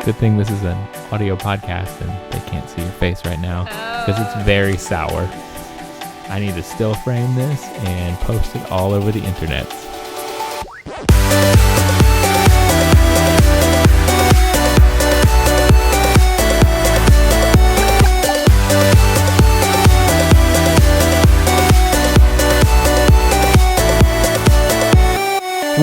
Good thing this is an audio podcast and they can't see your face right now because it's very sour. I need to still frame this and post it all over the internet.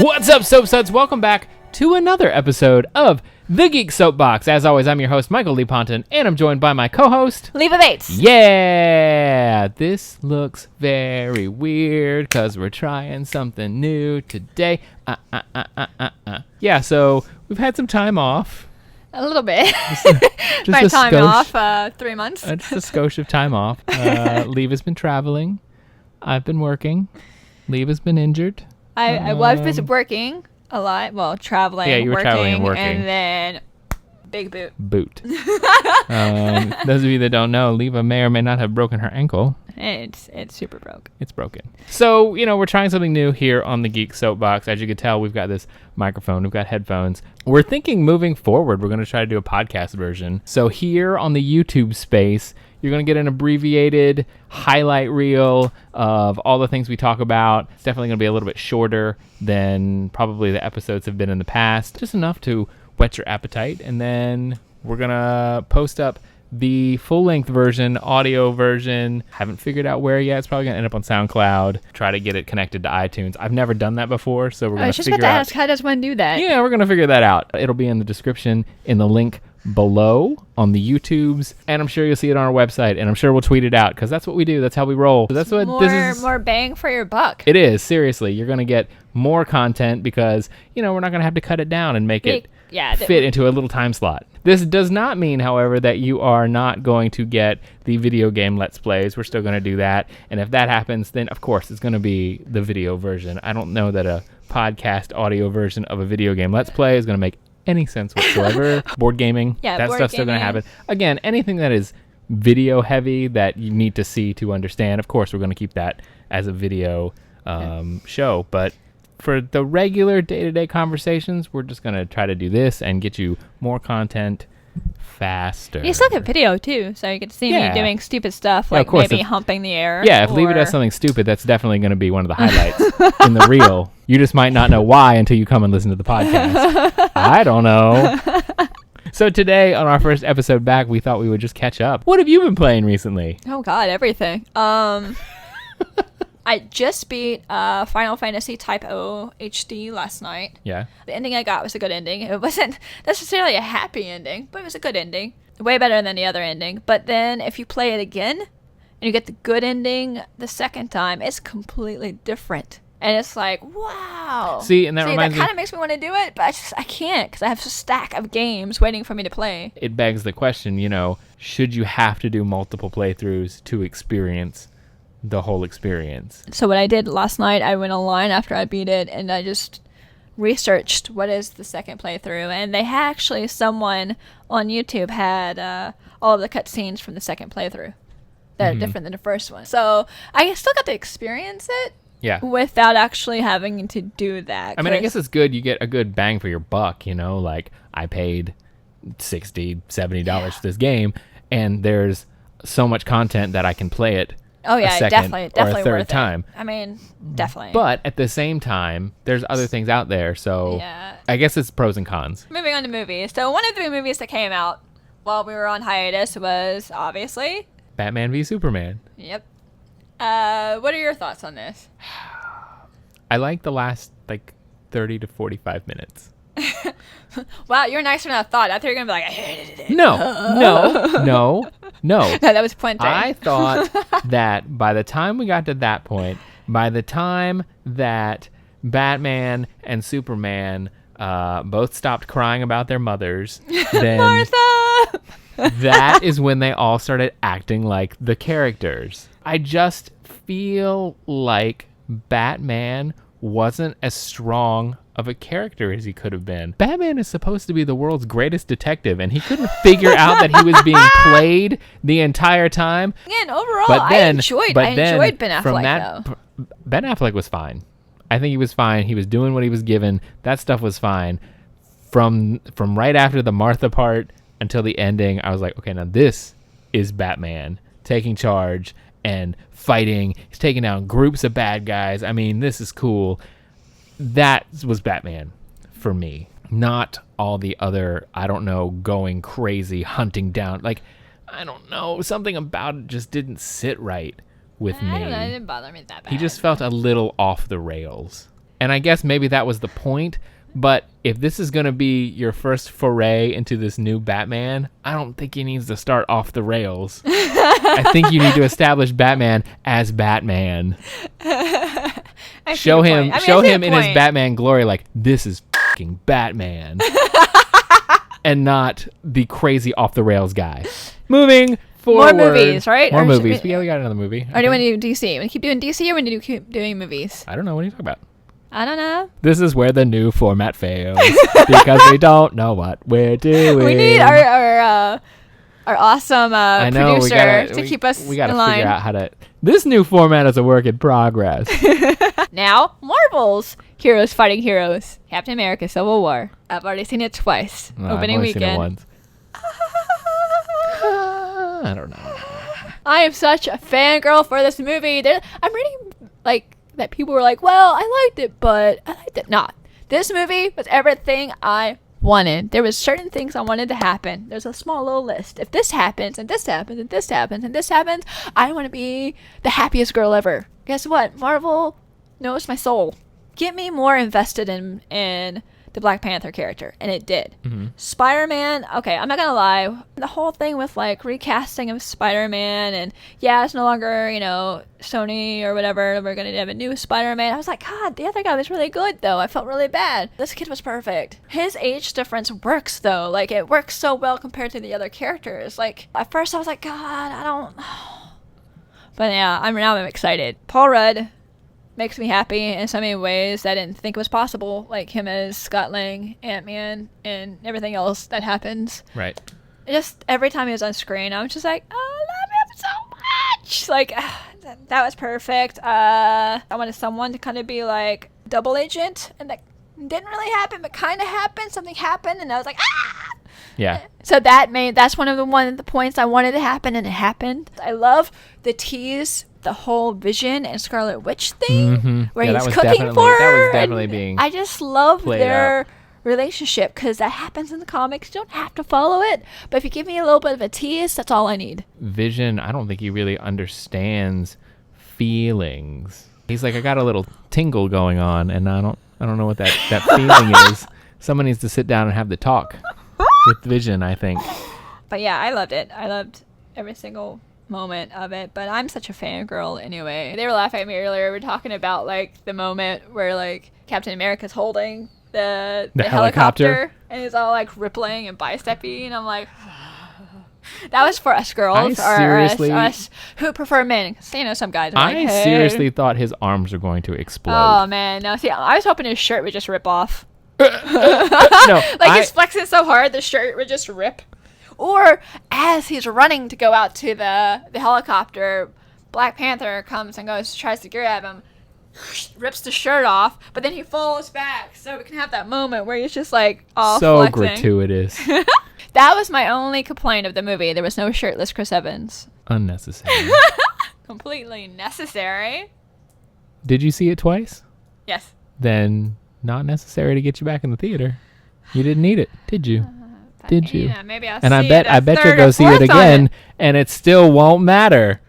What's up, Soapsuds? Welcome back to another episode of the Geek Soapbox. As always, I'm your host, Michael Lee Ponton, and I'm joined by my co-host, Leva Bates. Yeah! This looks very weird because we're trying something new today. Yeah, so we've had some time off. A little bit. Just My a time skosh. off, 3 months. Just a skosh of time off. Leva's been traveling. I've been working. Leva's been injured. I was busy working a lot. Well, traveling, Yeah, you were traveling and working. And then big boot. Those of you that don't know, Leva may or may not have broken her ankle. It's super broke. It's broken. So, we're trying something new here on the Geek Soapbox. As you can tell, we've got this microphone, we've got headphones. We're thinking moving forward, we're going to try to do a podcast version. So here on the YouTube space, you're going to get an abbreviated highlight reel of all the things we talk about. It's definitely going to be a little bit shorter than probably the episodes have been in the past. Just enough to whet your appetite. And then we're going to post up the full-length version, audio version. Haven't figured out where yet. It's probably going to end up on SoundCloud. Try to get it connected to iTunes. I've never done that before, so we're going to figure out. I was just about to ask, how does one do that? Yeah, we're going to figure that out. It'll be in the description in the link below on the YouTubes, and I'm sure you'll see it on our website, and I'm sure we'll tweet it out because that's what we do. That's how we roll. So that's what this is. More bang for your buck. It is, seriously. You're going to get more content because, we're not going to have to cut it down and make it fit into a little time slot. This does not mean, however, that you are not going to get the video game Let's Plays. We're still going to do that, and if that happens, then, of course, it's going to be the video version. I don't know that a podcast audio version of a video game Let's Play is going to make any sense whatsoever. Board gaming, that stuff's still going to happen. Again, anything that is video heavy that you need to see to understand, of course, we're going to keep that as a video show. But for the regular day-to-day conversations, we're just going to try to do this and get you more content faster. You still get video, too, so you get to see me doing stupid stuff, like maybe humping the air. Yeah, if Leva does something stupid, that's definitely going to be one of the highlights in the reel. You just might not know why until you come and listen to the podcast. I don't know. So today, on our first episode back, we thought we would just catch up. What have you been playing recently? Oh, God, everything. I just beat Final Fantasy Type O HD last night. Yeah. The ending I got was a good ending. It wasn't necessarily a happy ending, but it was a good ending. Way better than the other ending. But then if you play it again and you get the good ending the second time, it's completely different. And it's like, wow. See, and that reminds me. That kind of makes me want to do it, but I can't because I have a stack of games waiting for me to play. It begs the question, should you have to do multiple playthroughs to experience the whole experience? So what I did last night, I went online after I beat it, and I just researched what is the second playthrough. And they had actually, someone on YouTube had all of the cutscenes from the second playthrough that are different than the first one. So I still got to experience it. Yeah. Without actually having to do that. I mean, I guess it's good. You get a good bang for your buck, like I paid $60, $70 for this game, and there's so much content that I can play it a second or a third time. I mean, definitely. But at the same time, there's other things out there, so I guess it's pros and cons. Moving on to movies. So one of the movies that came out while we were on hiatus was, obviously, Batman v Superman. Yep. What are your thoughts on this? I like the last 30 to 45 minutes. Wow, you're nicer than I thought. I thought you were gonna be like, I hated it. No. That was pointing. I thought that by the time we got to that point, by the time that Batman and Superman both stopped crying about their mothers, then Martha! That is when they all started acting like the characters. I just feel like Batman wasn't as strong of a character as he could have been. Batman is supposed to be the world's greatest detective, and he couldn't figure out that he was being played the entire time. Again, overall, I enjoyed Ben Affleck, though. Ben Affleck was fine. I think he was fine. He was doing what he was given. That stuff was fine. from right after the Martha part until the ending, I was like, okay, now this is Batman taking charge and fighting. He's taking down groups of bad guys. I mean, this is cool. That was Batman for me. Not all the other, I don't know, going crazy, hunting down. Like, I don't know. Something about it just didn't sit right with me. I don't know. It didn't bother me that bad. He just felt a little off the rails. And I guess maybe that was the point. But if this is going to be your first foray into this new Batman, I don't think he needs to start off the rails. I think you need to establish Batman as Batman. Show him in his Batman glory, like, this is fucking Batman. And not the crazy off the rails guy. Moving forward. More movies, right? More movies. We got another movie. Or do you want to do DC? Want to keep doing DC or want to keep doing movies? I don't know. What are you talking about? I don't know. This is where the new format fails because we don't know what we're doing. We need our awesome producer to keep us in line. We got to figure out how to... This new format is a work in progress. Now, Marvel's Heroes Fighting Heroes. Captain America Civil War. I've already seen it twice. Opening weekend. I've only seen it once. I don't know. I am such a fangirl for this movie. I'm reading, like... that people were like, well, I liked it, but I liked it not. This movie was everything I wanted. There was certain things I wanted to happen. There's a small little list. If this happens, and this happens, and this happens, and this happens, I want to be the happiest girl ever. Guess what? Marvel knows my soul. Get me more invested in the Black Panther character, and it did. Mm-hmm. Spider-Man, okay, I'm not gonna lie, the whole thing with like recasting of Spider-Man, and yeah, it's no longer, Sony or whatever, we're gonna have a new Spider-Man. I was like, God, the other guy was really good though. I felt really bad. This kid was perfect. His age difference works though. Like, it works so well compared to the other characters. Like, at first I was like, God, I don't know. But yeah, I'm excited. Paul Rudd makes me happy in so many ways that I didn't think was possible, like him as Scott Lang, Ant-Man, and everything else that happens. Right. Just every time he was on screen, I was just like, oh, I love him so much. Like, that was perfect. I wanted someone to kind of be like double agent, and that didn't really happen, but kind of happened. Something happened, and I was like, ah! Yeah. So that's one of the points I wanted to happen, and it happened. I love the tease, the whole Vision and Scarlet Witch thing, where he's cooking for her. That was definitely being I just love their relationship, because that happens in the comics. You don't have to follow it, but if you give me a little bit of a tease, that's all I need. Vision, I don't think he really understands feelings. He's like, I got a little tingle going on, and I don't know what that feeling is. Someone needs to sit down and have the talk with Vision, I think. But yeah, I loved it. I loved every single moment of it, but I'm such a fangirl anyway. They were laughing at me earlier. We were talking about like the moment where like Captain America's holding the helicopter, and he's all like rippling and bicep-y, and I'm like, that was for us girls, or us who prefer men. So, some guys are like, hey. Seriously thought his arms were going to explode. Oh man, no. See, I was hoping his shirt would just rip off. No, he's flexing so hard, the shirt would just rip. Or as he's running to go out to the helicopter, Black Panther comes and tries to grab him, rips the shirt off, but then he falls back, so we can have that moment where he's just like all so flexing. Gratuitous. That was my only complaint of the movie. There was no shirtless Chris Evans. Unnecessary. Completely necessary. Did you see it twice? Yes. Then not necessary to get you back in the theater. You didn't need it, did you? Did you? Yeah, maybe I'll and see I bet you'll go see it again, and it still won't matter,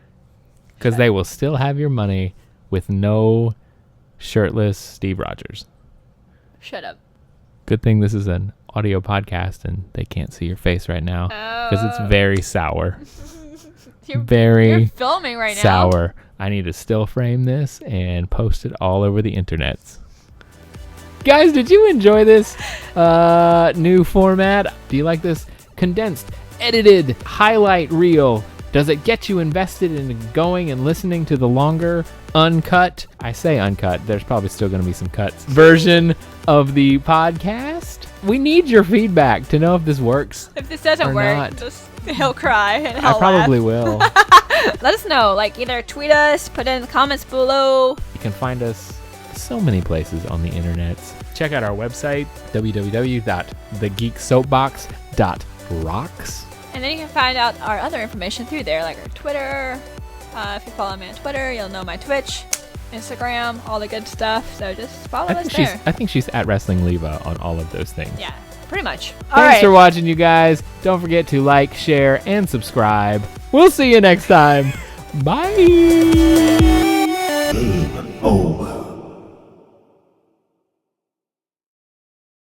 because they will still have your money with no shirtless Steve Rogers. Shut up. Good thing this is an audio podcast and they can't see your face right now, because it's very sour. You're filming right now. Sour. I need to still frame this and post it all over the internets. Guys, did you enjoy this new format? Do you like this condensed, edited highlight reel? Does it get you invested in going and listening to the longer, uncut, I say uncut, there's probably still going to be some cuts, version of the podcast? We need your feedback to know if this works. If this doesn't work, he'll cry and he'll laugh. I probably will. Let us know. Like, either tweet us, put it in the comments below. You can find us so many places on the internet. Check out our website, www.thegeeksoapbox.rocks. And then you can find out our other information through there, like our Twitter. If you follow me on Twitter, you'll know my Twitch, Instagram, all the good stuff. So just follow us there. I think she's at Wrestling Leva on all of those things. Yeah, pretty much. Thanks for watching, you guys. Don't forget to like, share, and subscribe. We'll see you next time. Bye. Game over.